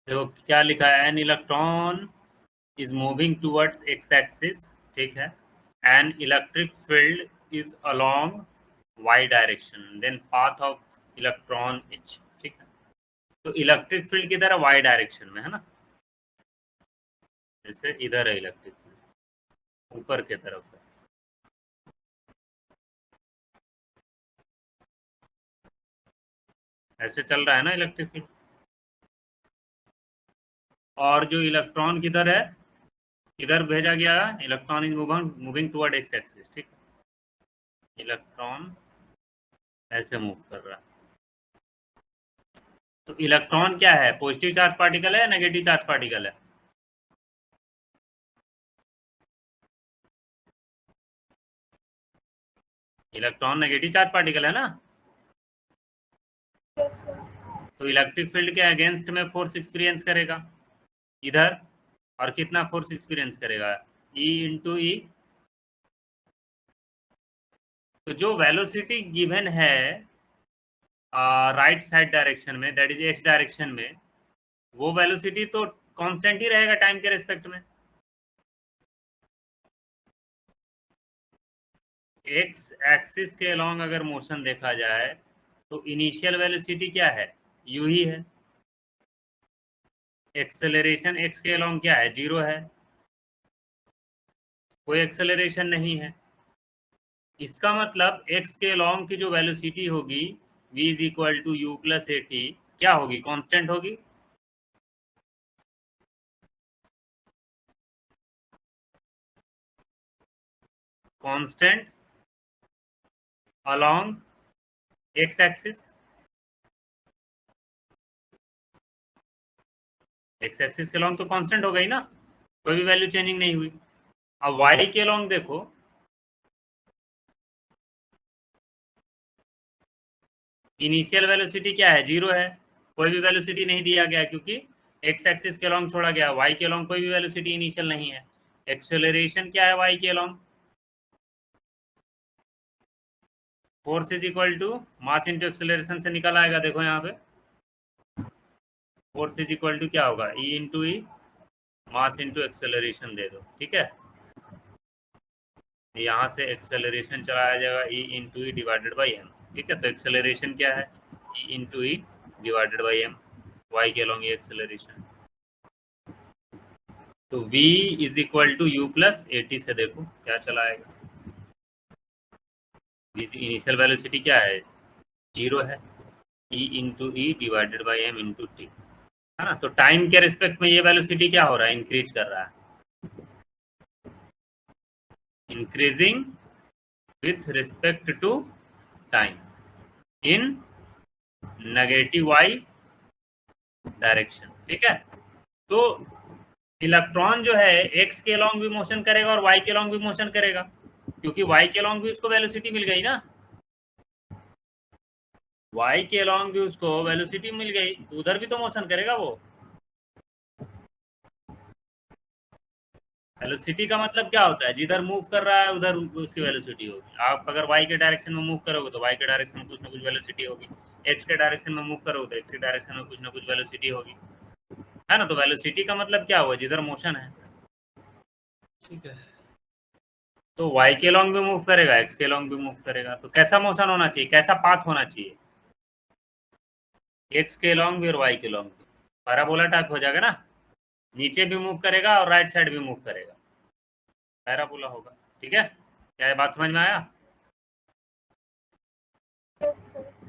देखो क्या लिखा है, an electron is moving towards x axis, ठीक है, an electric field is along y direction, then path of electron h, ठीक है। तो इलेक्ट्रिक फील्ड की तरह वाई डायरेक्शन में है ना, जैसे इधर है इलेक्ट्रिक फील्ड, ऊपर की तरफ है, ऐसे चल रहा है ना इलेक्ट्रिक फील्ड। और जो इलेक्ट्रॉन किधर है, इधर भेजा गया है, electron is moving toward x axis, ठीक है, इलेक्ट्रॉन ऐसे मूव कर रहा है। तो इलेक्ट्रॉन क्या है, पॉजिटिव चार्ज पार्टिकल है या नेगेटिव चार्ज पार्टिकल है? इलेक्ट्रॉन नेगेटिव चार्ज पार्टिकल है ना। तो इलेक्ट्रिक फील्ड के अगेंस्ट में फोर्स एक्सपीरियंस करेगा इधर, और कितना फोर्स एक्सपीरियंस करेगा, E इंटू ई। तो जो वेलोसिटी गिवन है राइट साइड डायरेक्शन में, दैट इज एक्स डायरेक्शन में, वो वेलोसिटी तो कांस्टेंट ही रहेगा टाइम के रेस्पेक्ट में। एक्स एक्सिस के अलोंग अगर मोशन देखा जाए तो इनिशियल वेलोसिटी क्या है, यू ही है। एक्सेलरेशन एक्स के अलोंग क्या है, जीरो है, कोई एक्सेलरेशन नहीं है। इसका मतलब एक्स के अलोंग की जो वेलोसिटी होगी v is equal to u plus a t, क्या होगी, कांस्टेंट होगी। Constant along x axis, x axis के अलोंग तो कांस्टेंट हो गई ना, कोई भी वैल्यू चेंजिंग नहीं हुई। अब वाई के अलोंग देखो, इनिशियल वेलोसिटी क्या है, जीरो है, कोई भी वेलोसिटी नहीं दिया गया क्योंकि एक्स एक्सिस के अलोंग छोड़ा गया, वाई के अलोंग कोई भी वेलोसिटी इनिशियल नहीं है। एक्सेलरेशन क्या है वाई के along, force is equal to mass into acceleration से निकल आएगा, देखो यहाँ पे फोर्स इज इक्वल टू क्या होगा, e into e, mass into acceleration दे दो, ठीक है। यहाँ से एक्सेलरेशन चलाया जाएगा e into e divided by m, ठीक है। तो एक्सेलरेशन क्या है, e into e divided by m, y के अलोंग ये एक्सेलरेशन। तो v is equal to u plus a t से देखो क्या चला आएगा, इनिशियल वेलोसिटी क्या है, जीरो है, e into e divided by m into t, है ना। तो टाइम के रिस्पेक्ट में ये वेलोसिटी क्या हो रहा है, इंक्रीज कर रहा है, increasing with respect to time in negative y direction, ठीक है। तो इलेक्ट्रॉन जो है एक्स के अलोंग भी मोशन करेगा और वाई के अलोंग भी मोशन करेगा, क्योंकि वाई के अलोंग भी उसको वेलोसिटी मिल गई ना, वाई के अलोंग भी उसको वेलोसिटी मिल गई, तो उधर भी तो मोशन करेगा वो। वेलोसिटी का मतलब क्या होता है, जिधर मूव कर रहा है उधर उसकी वेलोसिटी होगी। आप अगर वाई के डायरेक्शन में मूव करोगे तो वाई के डायरेक्शन में कुछ ना कुछ वेलोसिटी होगी, एक्स के डायरेक्शन में मूव करोगे तो एक्स के डायरेक्शन में कुछ ना कुछ वेलोसिटी होगी, है ना। तो वेलोसिटी का मतलब क्या हुआ, जिधर मोशन है, ठीक है। तो वाई के लॉन्ग भी मूव करेगा, एक्स के लॉन्ग भी मूव करेगा, तो कैसा मोशन होना चाहिए, कैसा पाथ होना चाहिए, एक्स के लॉन्ग भी और वाई के लॉन्ग भी, पैराबोला टाइप हो जाएगा ना, नीचे भी मूव करेगा और राइट साइड भी मूव करेगा, पैराबोला होगा, ठीक है। क्या ये बात समझ में आया? Yes, sir.